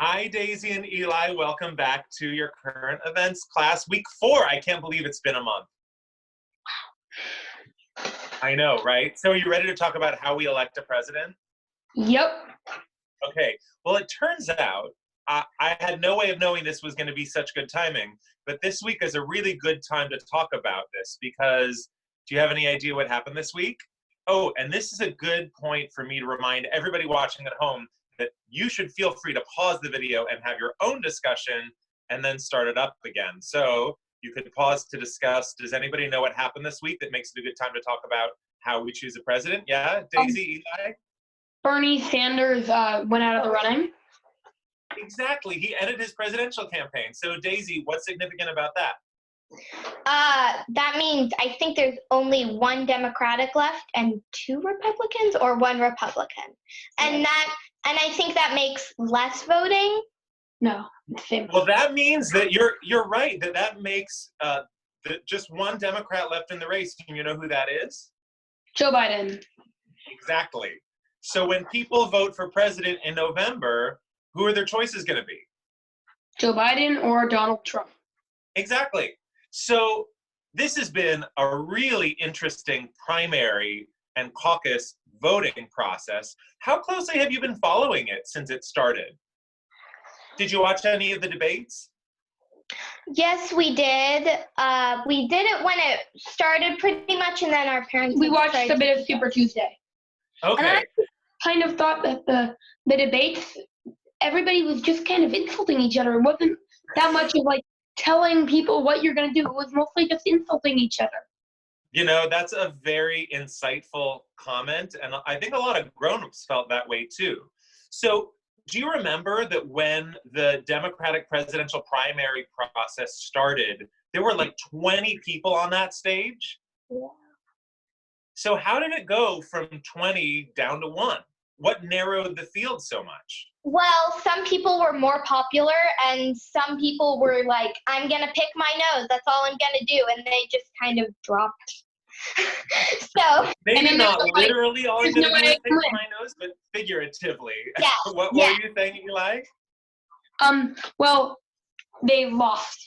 Hi, Daisy and Eli. Welcome back to your current events class, week 4. I can't believe it's been a month. I know, right? So are you ready to talk about how we elect a president? Yep. Okay. Well, it turns out I had no way of knowing this was going to be such good timing, but this week is a really good time to talk about this because do you have any idea what happened this week? Oh, and this is a good point for me to remind everybody watching at home that you should feel free to pause the video and have your own discussion and then start it up again. So you could pause to discuss, does anybody know what happened this week that makes it a good time to talk about how we choose a president? Yeah, Daisy, Eli? Bernie Sanders went out of the running. Exactly, he ended his presidential campaign. So Daisy, what's significant about that? That means I think there's only one Democratic left and 2 Republicans, or 1 Republican. And I think that makes less voting. No, it's the same. Well, that means that you're right, that makes just one Democrat left in the race. And you know who that is? Joe Biden. Exactly. So when people vote for president in November, who are their choices going to be? Joe Biden or Donald Trump. Exactly. So this has been a really interesting primary and caucus voting process. How closely have you been following it since it started? Did you watch any of the debates? Yes, we did. We did it when it started pretty much, and then our parents... We watched a bit of Super Tuesday. Okay. And I kind of thought that the debates, everybody was just kind of insulting each other. It wasn't that much of like telling people what you're going to do. It was mostly just insulting each other. You know, that's a very insightful comment, and I think a lot of grown-ups felt that way too. So do you remember that when the Democratic presidential primary process started, there were like 20 people on that stage? Yeah. So how did it go from 20 down to 1? What narrowed the field so much? Well, some people were more popular, and some people were like, I'm going to pick my nose. That's all I'm going to do. And they just kind of dropped. So maybe not literally all I'm going to do is pick win. my nose, but figuratively. Yeah. What were you saying, Eli? Well, they lost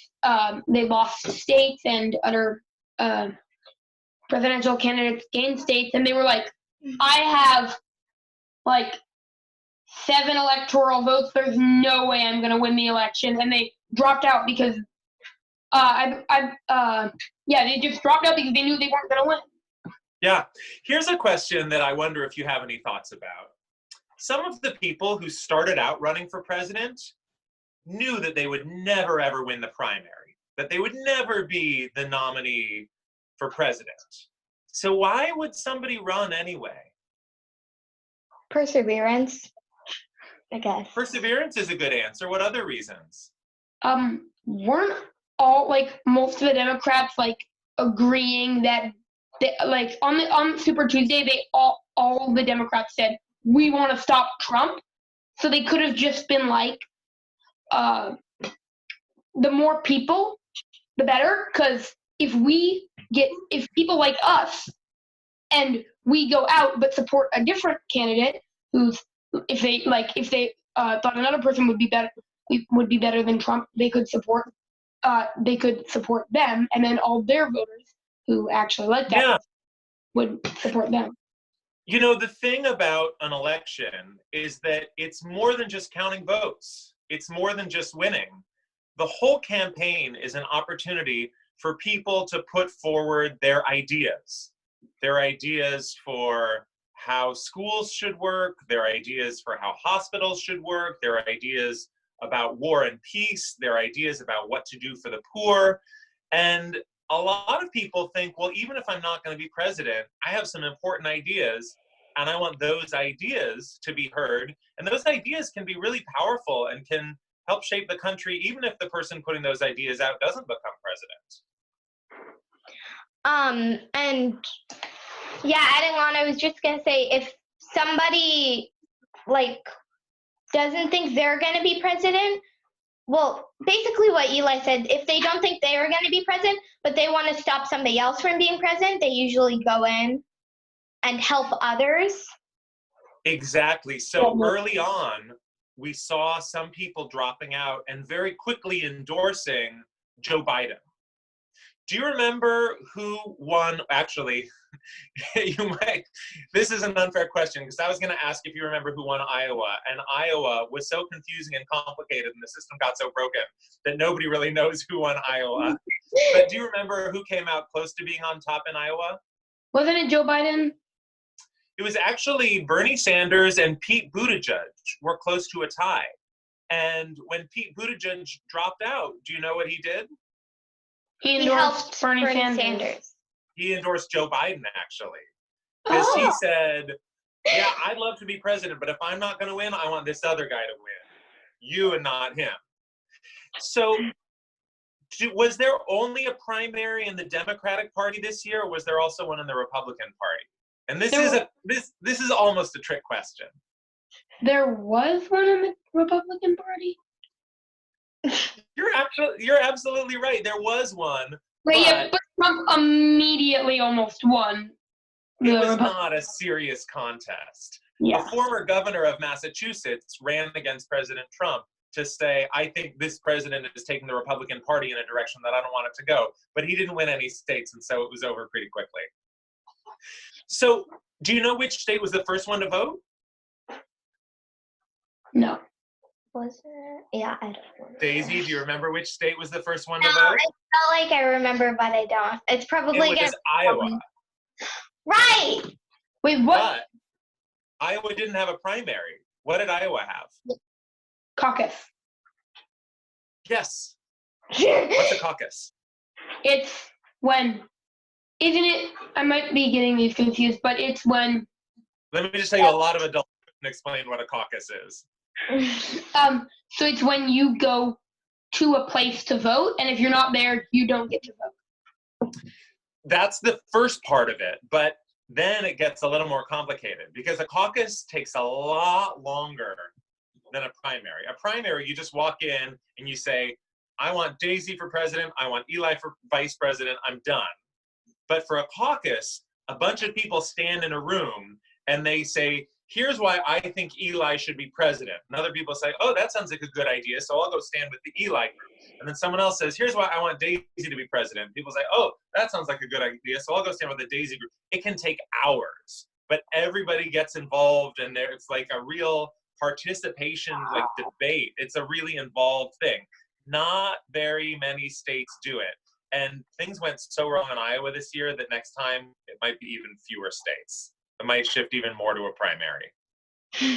states, and other presidential candidates gained states, and they were like, I have like 7 electoral votes. There's no way I'm going to win the election, and they dropped out because they just dropped out because they knew they weren't going to win. Yeah. Here's a question that I wonder if you have any thoughts about. Some of the people who started out running for president knew that they would never, ever win the primary, that they would never be the nominee for president. So why would somebody run anyway? perseverance, I guess. Perseverance is a good answer. What other reasons? Weren't all like most of the Democrats like agreeing that they, like on Super Tuesday they all the Democrats said we want to stop Trump, so they could have just been like the more people the better, because if people like us and we go out but support a different candidate who's if they thought another person would be better than Trump, they could support them, and then all their voters who actually like that would support them. You know, the thing about an election is that it's more than just counting votes. It's more than just winning. The whole campaign is an opportunity for people to put forward their ideas for how schools should work, their ideas for how hospitals should work, their ideas about war and peace, their ideas about what to do for the poor. And a lot of people think, well, even if I'm not going to be president, I have some important ideas, and I want those ideas to be heard. And those ideas can be really powerful and can help shape the country, even if the person putting those ideas out doesn't become president. And yeah, adding on, I was just going to say, if somebody like doesn't think they're going to be president, well, basically what Eli said, if they don't think they are going to be president, but they want to stop somebody else from being president, they usually go in and help others. Exactly. So early on, we saw some people dropping out and very quickly endorsing Joe Biden. Do you remember who won? Actually, you might. This is an unfair question because I was going to ask if you remember who won Iowa, and Iowa was so confusing and complicated, and the system got so broken that nobody really knows who won Iowa. But do you remember who came out close to being on top in Iowa? Wasn't it Joe Biden? It was actually Bernie Sanders and Pete Buttigieg were close to a tie. And when Pete Buttigieg dropped out, do you know what he did? He He endorsed helped Bernie Bernie Sanders. Sanders. He endorsed Joe Biden, actually. Because he said, yeah, I'd love to be president, but if I'm not going to win, I want this other guy to win. You and not him. So was there only a primary in the Democratic Party this year, or was there also one in the Republican Party? And this is almost a trick question. There was one in the Republican Party? You're absolutely right. There was one. But Trump immediately almost won. It was not a serious contest. Yeah. A former governor of Massachusetts ran against President Trump to say, I think this president is taking the Republican Party in a direction that I don't want it to go. But he didn't win any states, and so it was over pretty quickly. So do you know which state was the first one to vote? No. Was it? Yeah, I don't know. Daisy, do you remember which state was the first one to No, vote? I felt like I remember, but I don't. It's probably It was Iowa. Right. Wait, what? But Iowa didn't have a primary. What did Iowa have? Caucus. Yes. What's a caucus? It's when, isn't it? I might be getting these confused, but it's when. Let me just tell you, a lot of adults can explain what a caucus is. So it's when you go to a place to vote, and if you're not there, you don't get to vote. That's the first part of it, but then it gets a little more complicated because a caucus takes a lot longer than a primary. A primary, you just walk in and you say, I want Daisy for president, I want Eli for vice president, I'm done. But for a caucus, a bunch of people stand in a room and they say, here's why I think Eli should be president. And other people say, oh, that sounds like a good idea, so I'll go stand with the Eli group. And then someone else says, here's why I want Daisy to be president. People say, oh, that sounds like a good idea, so I'll go stand with the Daisy group. It can take hours, but everybody gets involved, and it's like a real participation, like debate. It's a really involved thing. Not very many states do it. And things went so wrong in Iowa this year that next time it might be even fewer states. It might shift even more to a primary.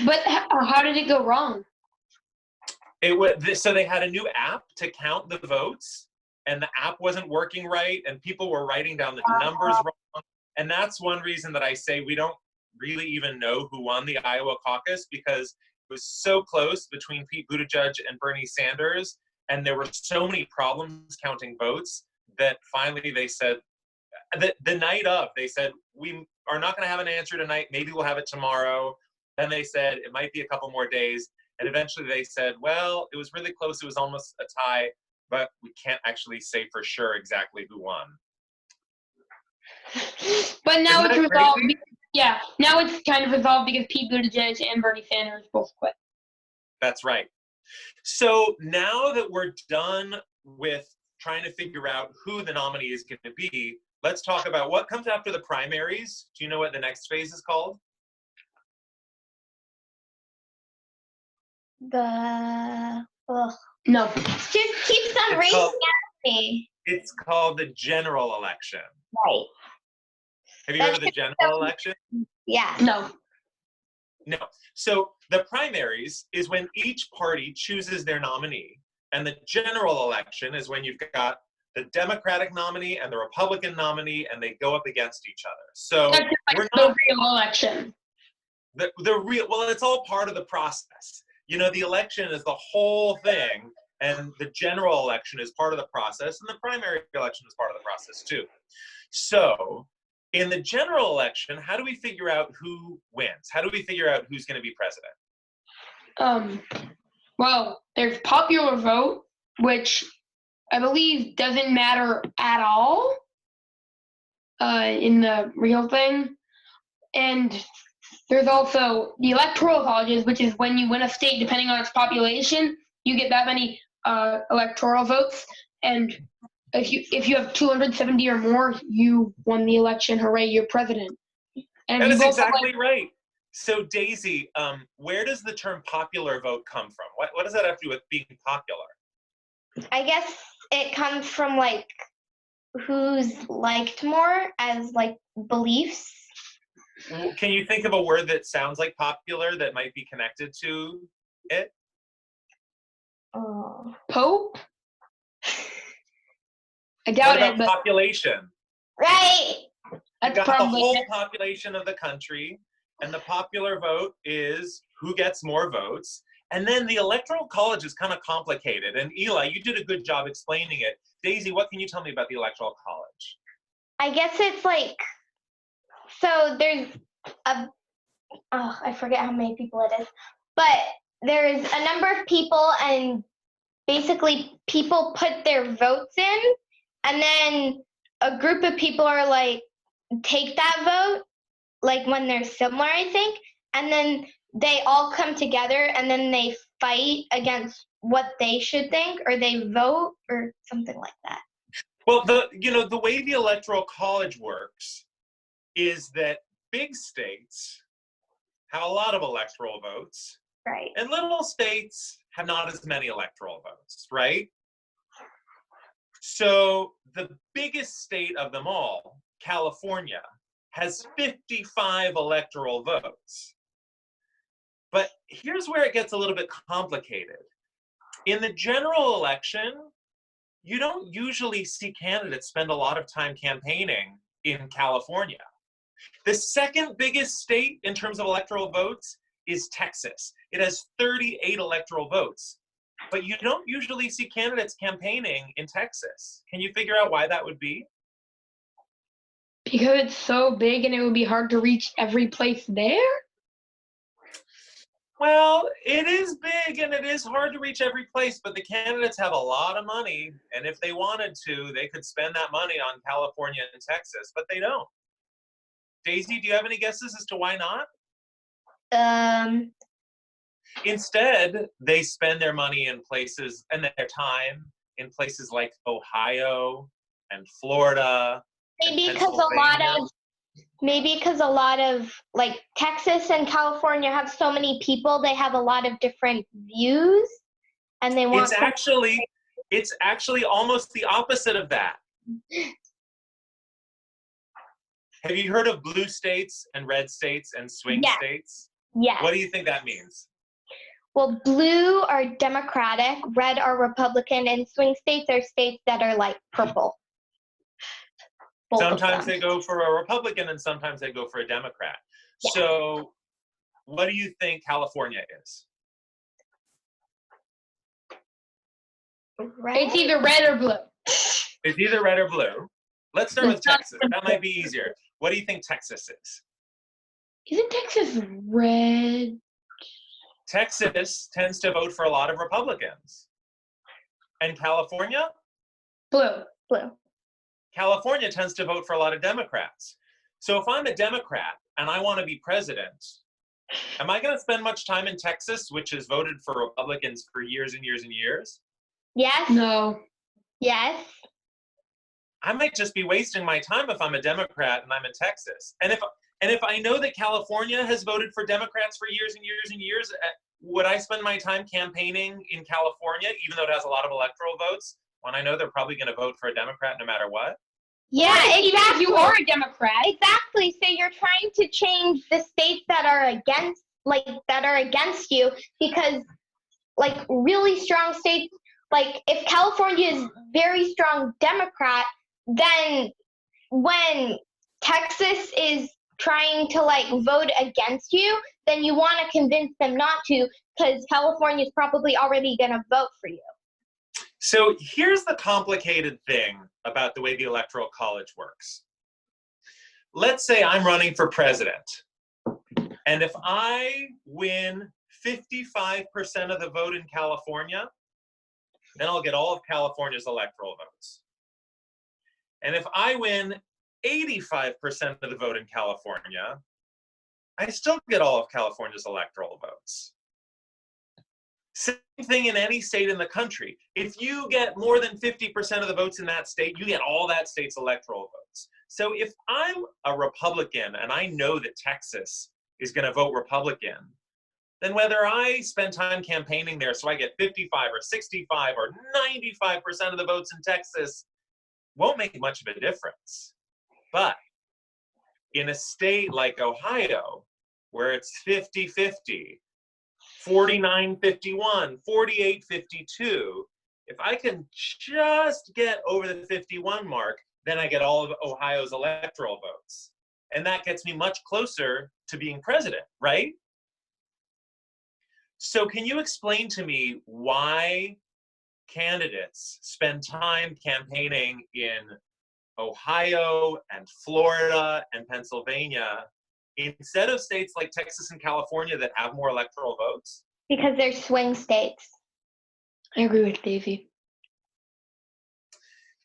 But how did it go wrong? So they had a new app to count the votes, and the app wasn't working right, and people were writing down the numbers wrong. And that's one reason that I say we don't really even know who won the Iowa caucus, because it was so close between Pete Buttigieg and Bernie Sanders, and there were so many problems counting votes that finally they said, the night of, they said, we are not going to have an answer tonight. Maybe we'll have it tomorrow. Then they said it might be a couple more days. And eventually they said, well, it was really close. It was almost a tie, but we can't actually say for sure exactly who won. But now Isn't it's that resolved. crazy? Yeah, now it's kind of resolved because Pete Buttigieg and Bernie Sanders both quit. That's right. So now that we're done with trying to figure out who the nominee is going to be, let's talk about what comes after the primaries. Do you know what the next phase is called? No. Just keeps on reading at me. It's called the general election. Right. Have you heard of the general election? Yeah. No. No. So the primaries is when each party chooses their nominee, and the general election is when you've got the Democratic nominee and the Republican nominee, and they go up against each other. So That's like we're the not real election. the real. Well, it's all part of the process. You know, the election is the whole thing, and the general election is part of the process, and the primary election is part of the process too. So in the general election, how do we figure out who wins? How do we figure out who's going to be president? Well, there's popular vote, which I believe doesn't matter at all in the real thing. And there's also the electoral colleges, which is when you win a state, depending on its population, you get that many electoral votes. And if you have 270 or more, you won the election. Hooray, you're president. And That if is you vote for, exactly right. So Daisy, where does the term popular vote come from? What does that have to do with being popular? I guess it comes from like who's liked more as like beliefs. Can you think of a word that sounds like popular that might be connected to it? Pope? I What doubt about it, but population? Right. that's You've got the probably whole it. population of the country, and the popular vote is who gets more votes. And then the electoral college is kind of complicated. And Eli, you did a good job explaining it. Daisy, what can you tell me about the electoral college? I guess it's like, so there's I forget how many people it is, but there's a number of people, and basically people put their votes in, and then a group of people are like, take that vote, like when they're similar, I think, and then they all come together and then they fight against what they should think, or they vote or something like that. Well, the way the electoral college works is that big states have a lot of electoral votes, Right. and little states have not as many electoral votes, right? So the biggest state of them all, California, has 55 electoral votes. But here's where it gets a little bit complicated. In the general election, you don't usually see candidates spend a lot of time campaigning in California. The second biggest state in terms of electoral votes is Texas. It has 38 electoral votes, but you don't usually see candidates campaigning in Texas. Can you figure out why that would be? Because it's so big and it would be hard to reach every place there? Well, it is big and it is hard to reach every place, but the candidates have a lot of money, and if they wanted to, they could spend that money on California and Texas, but they don't. Daisy, do you have any guesses as to why not? Instead, they spend their money in places and their time in places like Ohio and Florida. Maybe because a lot of like Texas and California have so many people, they have a lot of different views, and they want. It's actually almost the opposite of that. Have you heard of blue states and red states and swing states? Yes. What do you think that means? Well, blue are Democratic, red are Republican, and swing states are states that are like purple. Sometimes they go for a Republican and sometimes they go for a Democrat. Yeah. So what do you think California is? Red? It's either red or blue. It's either red or blue. Let's start with Texas. That might be easier. What do you think Texas is? Isn't Texas red? Texas tends to vote for a lot of Republicans. And California? Blue. California tends to vote for a lot of Democrats. So if I'm a Democrat and I want to be president, am I going to spend much time in Texas, which has voted for Republicans for years and years and years? Yes. No. Yes. I might just be wasting my time if I'm a Democrat and I'm in Texas. And if I know that California has voted for Democrats for years and years and years, would I spend my time campaigning in California, even though it has a lot of electoral votes, when I know they're probably going to vote for a Democrat no matter what? Yeah, exactly. Even if you are a Democrat. Exactly. So you're trying to change the states that are against you, because like really strong states, like if California is very strong Democrat, then when Texas is trying to like vote against you, then you want to convince them not to, because California is probably already going to vote for you. So here's the complicated thing about the way the Electoral College works. Let's say I'm running for president, and if I win 55% of the vote in California, then I'll get all of California's electoral votes. And if I win 85% of the vote in California, I still get all of California's electoral votes. Same thing in any state in the country. If you get more than 50% of the votes in that state, you get all that state's electoral votes. So if I'm a Republican and I know that Texas is going to vote Republican, then whether I spend time campaigning there so I get 55 or 65 or 95% of the votes in Texas won't make much of a difference. But in a state like Ohio, where it's 50-50, 49-51, 48-52, if I can just get over the 51 mark, then I get all of Ohio's electoral votes. And that gets me much closer to being president, right? So can you explain to me why candidates spend time campaigning in Ohio and Florida and Pennsylvania instead of states like Texas and California that have more electoral votes? Because they're swing states. I agree with Daisy.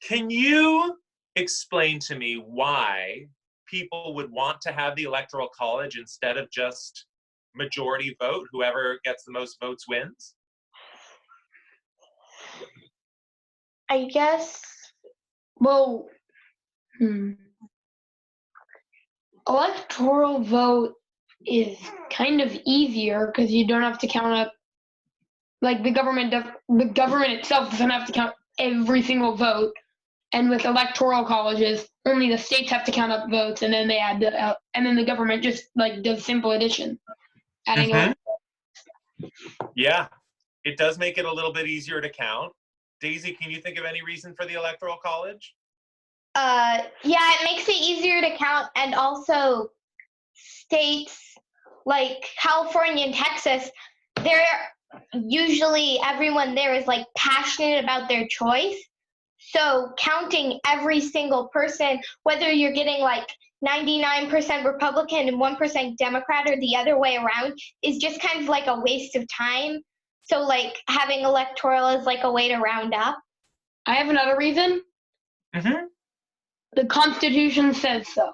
Can you explain to me why people would want to have the Electoral College instead of just majority vote? Whoever gets the most votes wins? I guess. Well, electoral vote is kind of easier because you don't have to count up, like the government itself doesn't have to count every single vote. And with electoral colleges, only the states have to count up votes, and then they add and then the government just like does simple addition, adding on. Yeah, it does make it a little bit easier to count. Daisy, can you think of any reason for the Electoral College? Yeah, it makes it easier to count, and also states like California and Texas, they're usually everyone there is like passionate about their choice. So counting every single person, whether you're getting like 99% Republican and 1% Democrat or the other way around, is just kind of like a waste of time. So like having electoral is like a way to round up. I have another reason. The Constitution says so.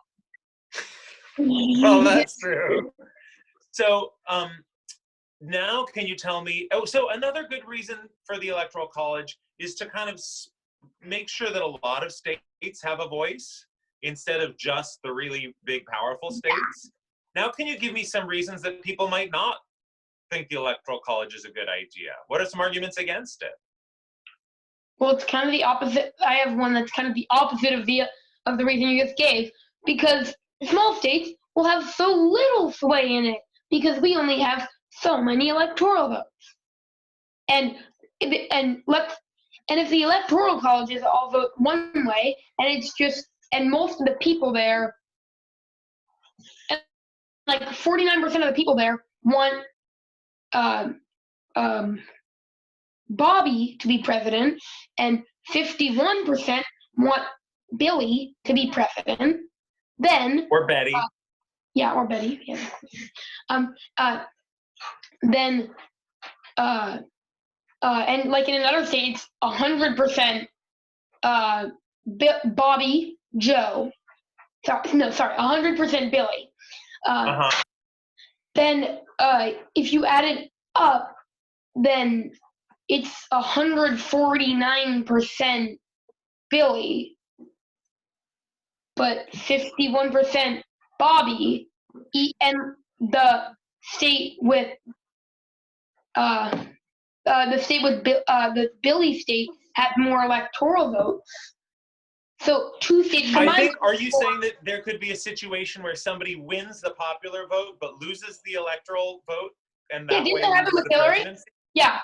Well, that's true. So now can you tell me, so another good reason for the Electoral College is to kind of make sure that a lot of states have a voice instead of just the really big, powerful states. Now, can you give me some reasons that people might not think the Electoral College is a good idea? What are some arguments against it? Well, it's kind of the opposite. I have one that's kind of the opposite of the reason you just gave, because small states will have so little sway in it because we only have so many electoral votes. And if the electoral colleges all vote one way, and most of the people there, like 49% of the people there want Bobby to be president, and 51% want Billy to be president, then or Betty. Or Betty. Yeah. Then and like in another state, 100% Bobby, Joe. 100% Billy. Then if you add it up, then it's 149% Billy, but 51% Bobby, and the state with the Billy state had more electoral votes. So two states combined. Are you saying that there could be a situation where somebody wins the popular vote but loses the electoral vote, and that way happen with the Hillary? presidency? Yeah.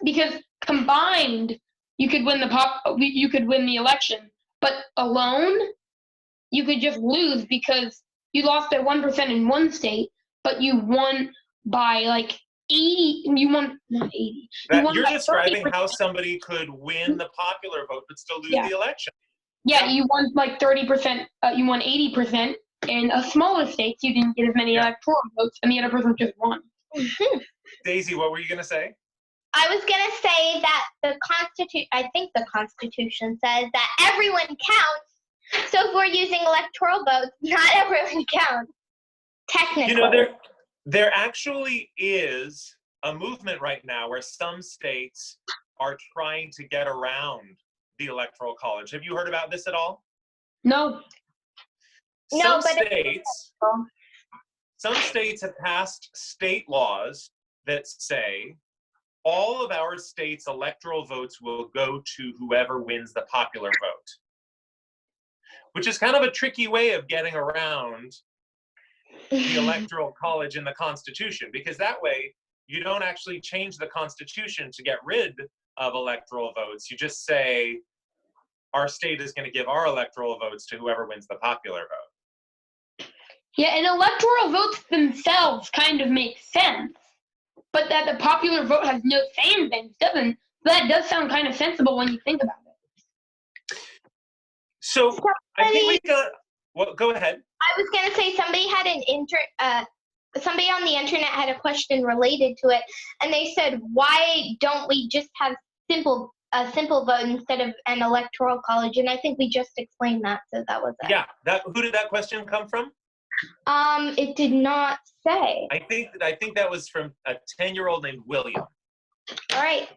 Because combined you could win the election, but alone you could just lose because you lost by 1% in one state, but you won by like 80. You won not 80. You're describing 30%. How somebody could win the popular vote but still lose the election. Yeah, you won like 30%. You won 80%. In a smaller states, you didn't get as many electoral votes, and the other person just won. Daisy, what were you gonna say? I was gonna say that I think the Constitution says that everyone counts. So if we're using electoral votes, not everyone counts. Technically. You know, there actually is a movement right now where some states are trying to get around the Electoral College. Have you heard about this at all? No. No, Some but states have passed state laws that say all of our state's electoral votes will go to whoever wins the popular vote, which is kind of a tricky way of getting around the Electoral College in the Constitution, because that way you don't actually change the Constitution to get rid of electoral votes. You just say our state is going to give our electoral votes to whoever wins the popular vote. Yeah, and electoral votes themselves kind of make sense, but that the popular vote has no say in things doesn't. That does sound kind of sensible when you think about it. So I think we got. Well, go ahead. I was going to say somebody had somebody on the internet had a question related to it, and they said, why don't we just have a simple vote instead of an electoral college? And I think we just explained that, so that was it. Yeah, who did that question come from? It did not say. I think that was from a 10-year-old named William. All right.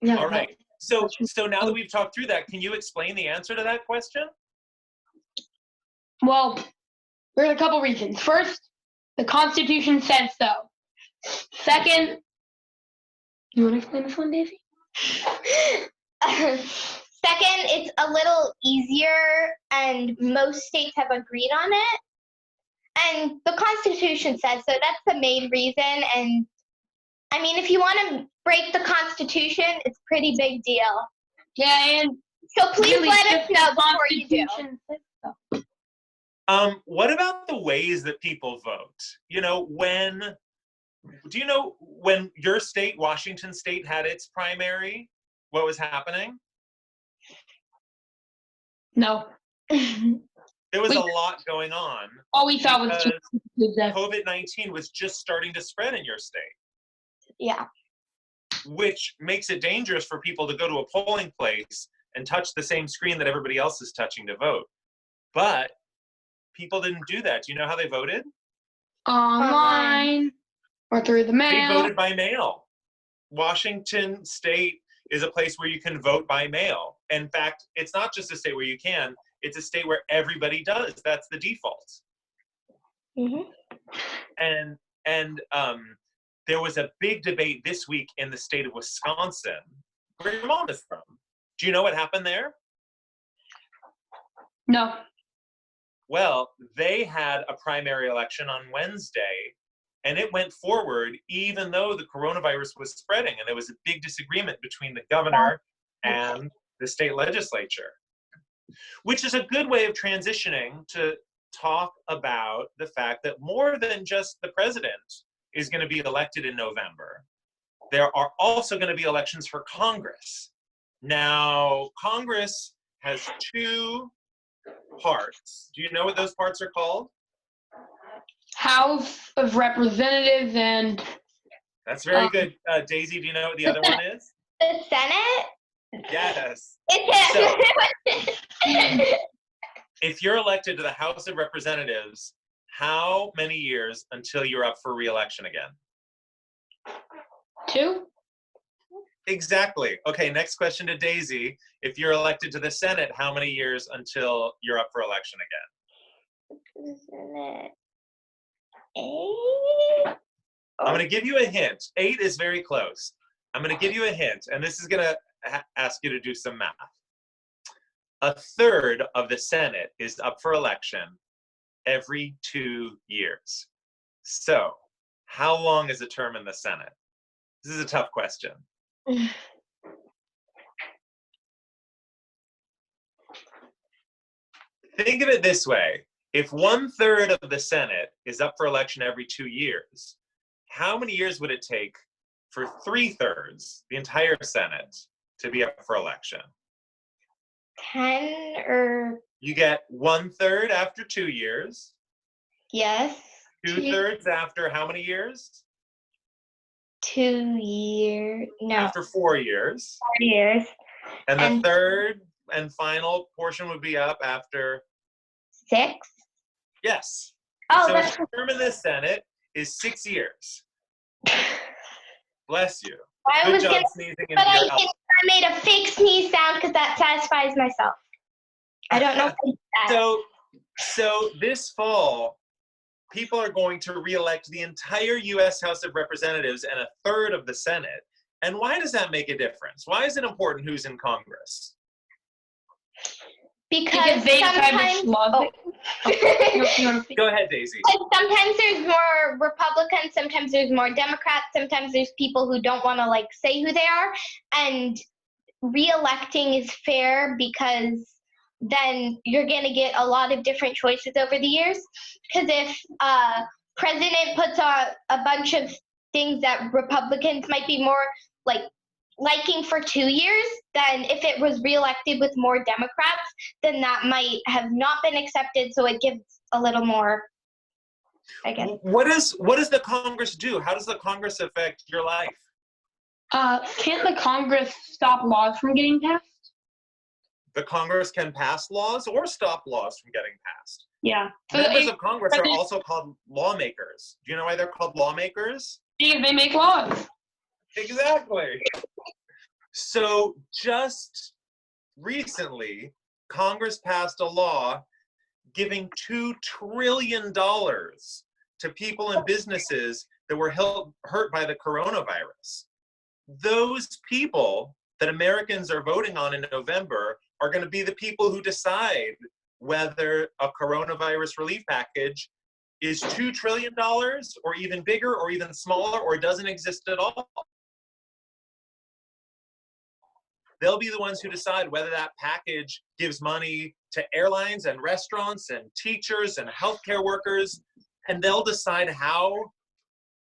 Yeah, All right. So now that we've talked through that, can you explain the answer to that question? Well, there's a couple reasons. First, the Constitution says so. Second, you want to explain this one, Daisy? Second, it's a little easier, and most states have agreed on it. And the Constitution says so. That's the main reason. And I mean, if you want to break the Constitution, it's a pretty big deal. Yeah, and so please really, let us know before you do. What about the ways that people vote? You know, when your state, Washington State, had its primary, what was happening? No. There was a lot going on. All we thought was COVID-19 was just starting to spread in your state. Yeah. Which makes it dangerous for people to go to a polling place and touch the same screen that everybody else is touching to vote. But people didn't do that. Do you know how they voted? Online or through the mail. They voted by mail. Washington State is a place where you can vote by mail. In fact, it's not just a state where you can, it's a state where everybody does. That's the default. Mm-hmm. And there was a big debate this week in the state of Wisconsin, where your mom is from. Do you know what happened there? No. Well, they had a primary election on Wednesday, and it went forward even though the coronavirus was spreading, and there was a big disagreement between the governor and the state legislature, which is a good way of transitioning to talk about the fact that more than just the president is going to be elected in November, there are also going to be elections for Congress. Now, Congress has two parts. Do you know what those parts are called? House of Representatives and... That's very good. Daisy, do you know what the other one is? The Senate? Yes. It's so, if you're elected to the House of Representatives, how many years until you're up for re-election again? 2. Exactly. Okay, next question to Daisy. If you're elected to the Senate, how many years until you're up for election again? Senate. 8? I'm going to give you a hint. 8 is very close. I'm going to give you a hint, and this is going to ask you to do some math. A third of the Senate is up for election every 2 years. So, how long is a term in the Senate? This is a tough question. Think of it this way. If 1/3 of the Senate is up for election every 2 years, how many years would it take for 3/3, the entire Senate, to be up for election? 10 or... You get 1/3 after 2 years. Yes. 2/3 after how many years? 2 years. No. After 4 years. 4 years. And the third and final portion would be up after 6. Yes. Oh, So a that's term in the Senate is 6 years. Bless you. I Good was job gonna, sneezing but into I your elbow. made a fake sneeze sound because that satisfies myself. I don't know if I did that. So this fall, people are going to re-elect the entire U.S. House of Representatives and a third of the Senate. And why does that make a difference? Why is it important who's in Congress? Because they sometimes, laws. Go ahead, Daisy. sometimes there's more Republicans, sometimes there's more Democrats, sometimes there's people who don't want to like say who they are, and re-electing is fair because then you're going to get a lot of different choices over the years. Because if president puts on a bunch of things that Republicans might be more liking for 2 years, then if it was reelected with more Democrats, then that might have not been accepted. So it gives a little more, I guess. What does the Congress do? How does the Congress affect your life? Can't the Congress stop laws from getting passed? The Congress can pass laws or stop laws from getting passed. Yeah. So Members of Congress are also called lawmakers. Do you know why they're called lawmakers? Because they make laws. Exactly. So just recently, Congress passed a law giving $2 trillion to people and businesses that were hurt by the coronavirus. Those people that Americans are voting on in November are going to be the people who decide whether a coronavirus relief package is $2 trillion or even bigger or even smaller or doesn't exist at all. They'll be the ones who decide whether that package gives money to airlines and restaurants and teachers and healthcare workers, and they'll decide how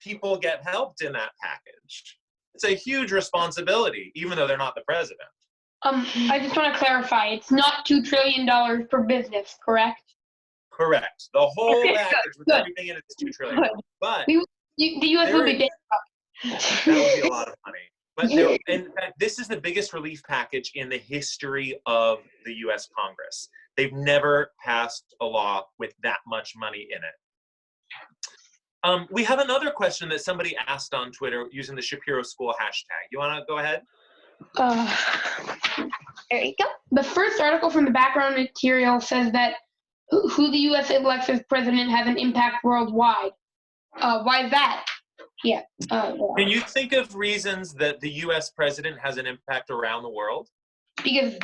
people get helped in that package. It's a huge responsibility, even though they're not the president. I just want to clarify, it's not $2 trillion per business, correct? Correct. The whole package with good. everything in it is $2 trillion. But the U.S. will be big. that would be a lot of money. But in fact, this is the biggest relief package in the history of the U.S. Congress. They've never passed a law with that much money in it. We have another question that somebody asked on Twitter using the Shapiro School hashtag. You want to go ahead? There you go. The first article from the background material says that who the U.S. elects as president has an impact worldwide. Why is that? Yeah. Can you think of reasons that the U.S. president has an impact around the world? Because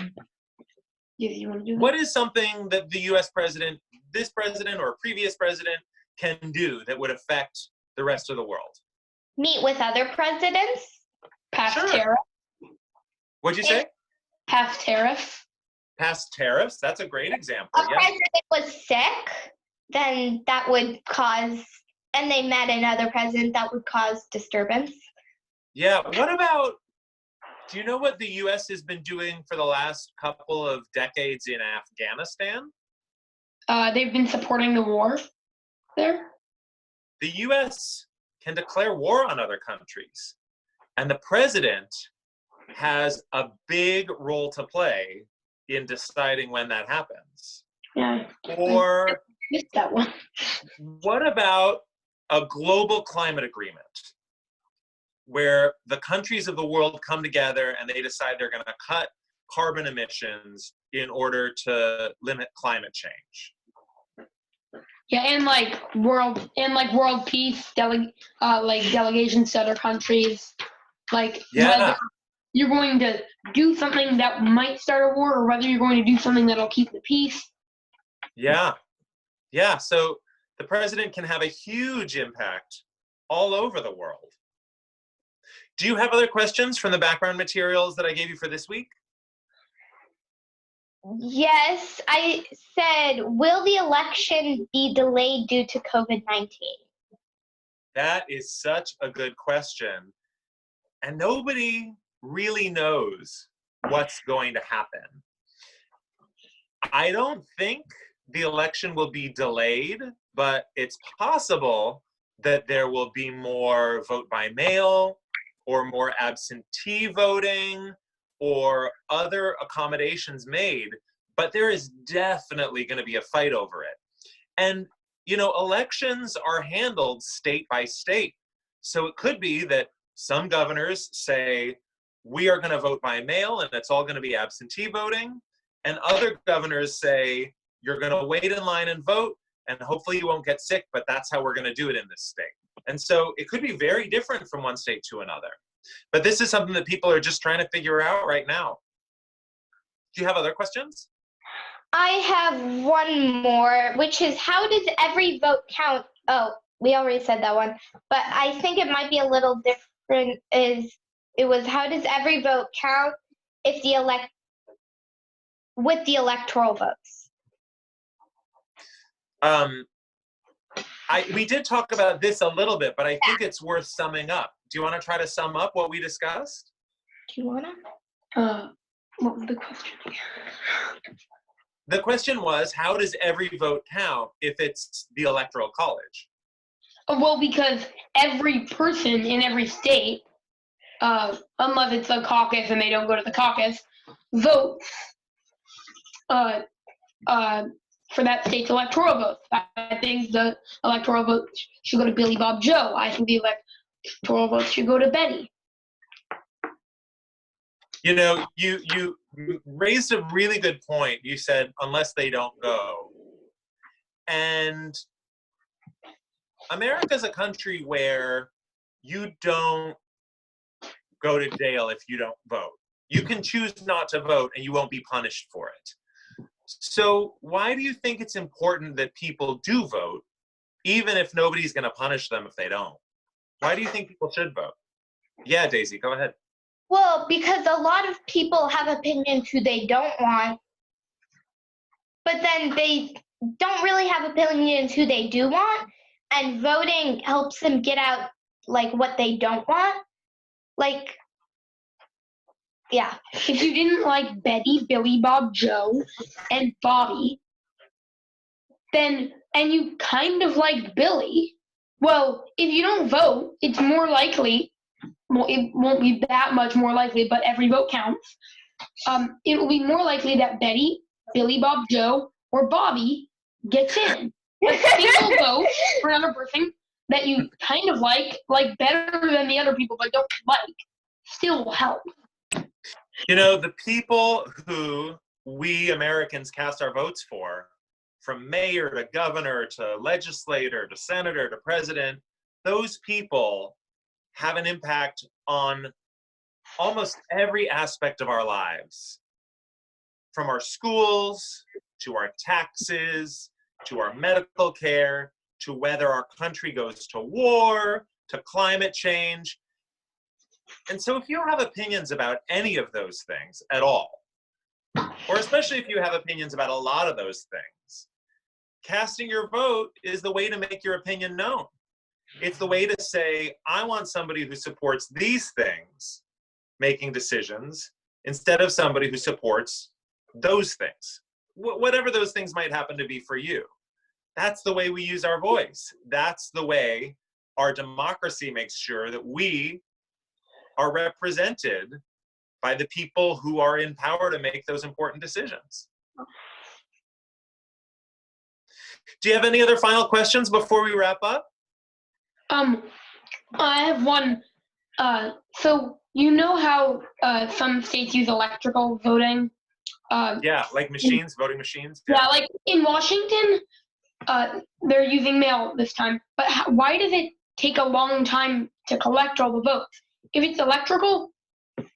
you want to do that? What is something that the U.S. president, this president or previous president, can do that would affect the rest of the world? Meet with other presidents. Pass Sure. tariffs. What'd you say? Pass tariffs. Pass tariffs? That's a great example. A Yeah. president was sick, then that would cause, and they met another president, that would cause disturbance. Yeah. What about, do you know what the U.S. has been doing for the last couple of decades in Afghanistan? They've been supporting the war there. The U.S. can declare war on other countries, and the president has a big role to play in deciding when that happens. Yeah. Or I missed that one. what about a global climate agreement where the countries of the world come together and they decide they're going to cut carbon emissions in order to limit climate change? Yeah, and world peace, delegations to other countries, whether you're going to do something that might start a war or whether you're going to do something that'll keep the peace. Yeah. So the president can have a huge impact all over the world. Do you have other questions from the background materials that I gave you for this week? Yes, I said, will the election be delayed due to COVID-19? That is such a good question. And nobody really knows what's going to happen. I don't think the election will be delayed, but it's possible that there will be more vote by mail or more absentee voting or other accommodations made, but there is definitely going to be a fight over it. And elections are handled state by state. So it could be that some governors say, we are going to vote by mail and it's all going to be absentee voting. And other governors say, you're going to wait in line and vote, and hopefully you won't get sick, but that's how we're going to do it in this state. And so it could be very different from one state to another. But this is something that people are just trying to figure out right now. Do you have other questions? I have one more, which is, how does every vote count? Oh, we already said that one, but I think it might be a little different. How does every vote count if with the electoral votes? We did talk about this a little bit, but I think it's worth summing up. Do you want to try to sum up what we discussed? Do you want to? What was the question? The question was, how does every vote count if it's the Electoral College? Well, because every person in every state, unless it's a caucus and they don't go to the caucus, votes for that state's electoral vote. I think the electoral vote should go to Billy Bob Joe. I think the electoral vote should go to Betty. You raised a really good point. You said, unless they don't go. And America's a country where you don't go to jail if you don't vote. You can choose not to vote and you won't be punished for it. So why do you think it's important that people do vote, even if nobody's going to punish them if they don't? Why do you think people should vote? Yeah, Daisy, go ahead. Well, because a lot of people have opinions who they don't want, but then they don't really have opinions who they do want, and voting helps them get out what they don't want. Yeah. If you didn't like Betty, Billy Bob Joe, and Bobby, and you kind of liked Billy, well, if you don't vote, it's more likely, well, it won't be that much more likely, but every vote counts. It will be more likely that Betty, Billy Bob Joe, or Bobby gets in. A single vote for another person that you kind of like better than the other people but don't like, still will help. The people who we Americans cast our votes for, from mayor to governor to legislator to senator to president, those people have an impact on almost every aspect of our lives. From our schools, to our taxes, to our medical care, to whether our country goes to war, to climate change. And so if you have opinions about any of those things at all, or especially if you have opinions about a lot of those things, casting your vote is the way to make your opinion known. It's the way to say, I want somebody who supports these things making decisions instead of somebody who supports those things, whatever those things might happen to be for you. That's the way we use our voice. That's the way our democracy makes sure that we are represented by the people who are in power to make those important decisions. Do you have any other final questions before we wrap up? I have one. So you know how some states use electrical voting? Yeah, like machines, voting machines. Yeah, like in Washington, they're using mail this time. But why does it take a long time to collect all the votes? If it's electrical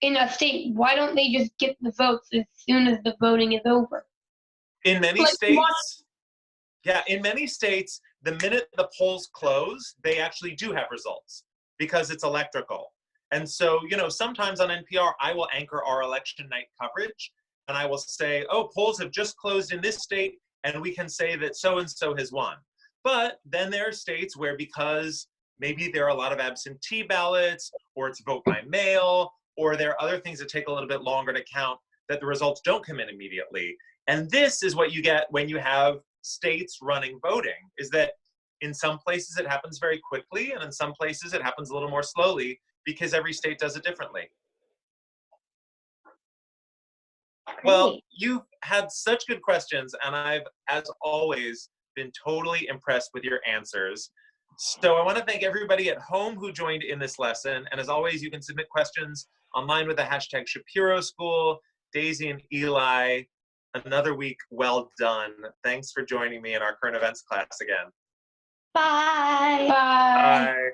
in a state, why don't they just get the votes as soon as the voting is over? In many states, in many states, the minute the polls close, they actually do have results because it's electrical. And so, sometimes on NPR, I will anchor our election night coverage and I will say, oh, polls have just closed in this state and we can say that so-and-so has won. But then there are states where, because maybe there are a lot of absentee ballots, or it's vote by mail, or there are other things that take a little bit longer to count, that the results don't come in immediately. And this is what you get when you have states running voting, is that in some places it happens very quickly, and in some places it happens a little more slowly, because every state does it differently. Well, you've had such good questions, and I've, as always, been totally impressed with your answers. So I want to thank everybody at home who joined in this lesson. And as always, you can submit questions online with the hashtag Shapiro School. Daisy and Eli, another week well done. Thanks for joining me in our current events class again. Bye. Bye. Bye.